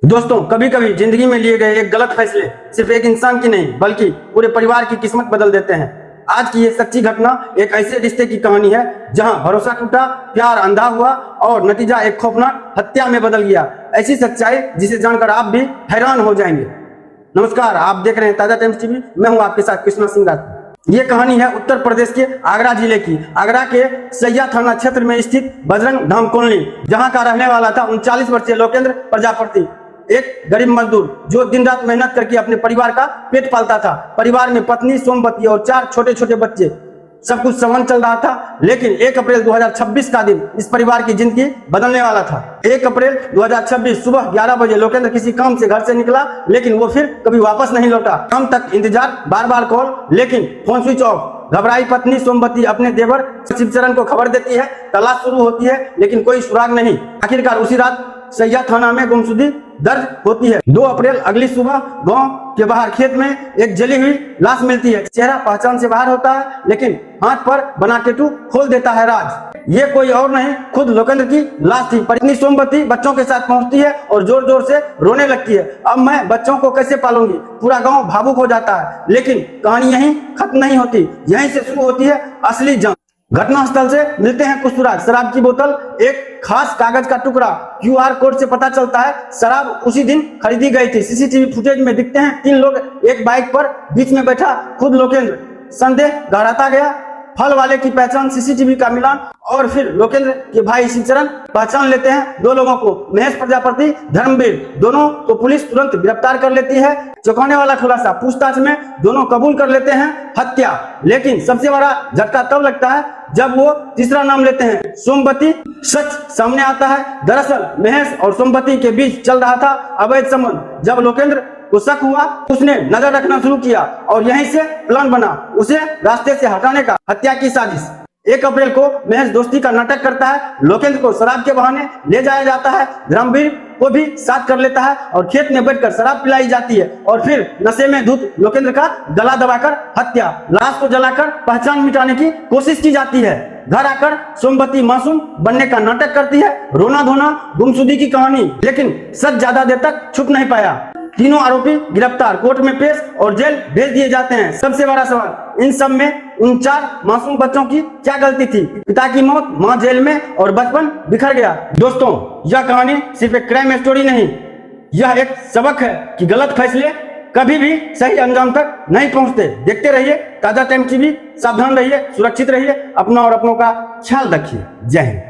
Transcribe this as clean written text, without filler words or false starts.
दोस्तों, कभी कभी जिंदगी में लिए गए एक गलत फैसले सिर्फ एक इंसान की नहीं बल्कि पूरे परिवार की किस्मत बदल देते हैं। आज की ये सच्ची घटना एक ऐसे रिश्ते की कहानी है जहां भरोसा टूटा, प्यार अंधा हुआ और नतीजा एक खौफनाक हत्या में बदल गया। ऐसी सच्चाई जिसे जानकर आप भी हैरान हो जाएंगे। नमस्कार, आप देख रहे हैं ताजा टाइम्स टीवी। मैं हूं आपके साथ कृष्णा सिंह राज। ये कहानी है उत्तर प्रदेश के आगरा जिले की। आगरा के सैया थाना क्षेत्र में स्थित बजरंग धाम कॉलोनी, जहां का रहने वाला था 39 वर्षीय लोकेंद्र प्रजापति, एक गरीब मजदूर जो दिन रात मेहनत करके अपने परिवार का पेट पालता था। परिवार में पत्नी सोमवती और 4 छोटे छोटे बच्चे। सब कुछ संवन चल रहा था, लेकिन 1 अप्रैल 2026 का दिन इस परिवार की जिंदगी बदलने वाला था। 1 अप्रैल 2026 सुबह 11 बजे लोकेंद्र किसी काम से घर से निकला, लेकिन वो फिर कभी वापस नहीं लौटा। शाम तक इंतजार, बार बार कॉल, लेकिन फोन स्विच ऑफ। घबराई पत्नी सोमवती अपने देवर शिवचरण को खबर देती है। तलाश शुरू होती है, लेकिन कोई सुराग नहीं। आखिरकार उसी रात सैया थाना में गुमशुदगी दर्ज होती है। 2 अप्रैल अगली सुबह गांव के बाहर खेत में एक जली हुई लाश मिलती है। चेहरा पहचान से बाहर होता है, लेकिन हाथ पर बना टेटू खोल देता है राज। ये कोई और नहीं, खुद लोकेंद्र की लाश थी। पत्नी सोमवती बच्चों के साथ पहुंचती है और जोर जोर से रोने लगती है। अब मैं बच्चों को कैसे पालूंगी? पूरा गांव भावुक हो जाता है। लेकिन कहानी यहीं खत्म नहीं होती। यहीं से शुरू होती है असली जंग। घटनास्थल से मिलते हैं कुछ सुराग, शराब की बोतल, एक खास कागज का टुकड़ा। QR कोड से पता चलता है शराब उसी दिन खरीदी गई थी। CCTV फुटेज में दिखते हैं 3 लोग एक बाइक पर, बीच में बैठा खुद लोकेंद्र। संदेह गहराता गया। फल वाले की पहचान, CCTV का मिलान, और फिर लोकेंद्र के भाई शिवचरण पहचान लेते हैं 2 लोगों को, महेश प्रजापति, धर्मवीर। दोनों को पुलिस तुरंत गिरफ्तार कर लेती है। चौंकाने वाला खुलासा, पूछताछ में दोनों कबूल कर लेते हैं हत्या। लेकिन सबसे बड़ा झटका तब लगता है जब वो तीसरा नाम लेते हैं, सोमवती। सच सामने आता है। दरअसल महेश और सोमवती के बीच चल रहा था अवैध संबंध। जब लोकेंद्र को शक हुआ, उसने नजर रखना शुरू किया और यहीं से प्लान बना उसे रास्ते से हटाने का। हत्या की साजिश। 1 अप्रैल को महेश दोस्ती का नाटक करता है। लोकेंद्र को शराब के बहाने ले जाया जाता है। धर्मवीर को भी साथ कर लेता है और खेत में बैठकर शराब पिलाई जाती है, और फिर नशे में धुत लोकेंद्र का गला दबाकर हत्या। लाश को जलाकर पहचान मिटाने की कोशिश की जाती है। घर आकर सोमवती मासूम बनने का नाटक करती है। रोना धोना, गुमशुदगी की कहानी। लेकिन सच ज्यादा देर तक छुप नहीं पाया। तीनों आरोपी गिरफ्तार, कोर्ट में पेश और जेल भेज दिए जाते हैं। सबसे बड़ा सवाल, इन सब में उन 4 मासूम बच्चों की क्या गलती थी? पिता की मौत, मां जेल में और बचपन बिखर गया। दोस्तों, यह कहानी सिर्फ एक क्राइम स्टोरी नहीं, यह एक सबक है कि गलत फैसले कभी भी सही अंजाम तक नहीं पहुंचते। देखते रहिए ताजा टाइम टीवी। सावधान रहिए, सुरक्षित रहिए, अपना और अपनों का ख्याल रखिए। जय हिंद।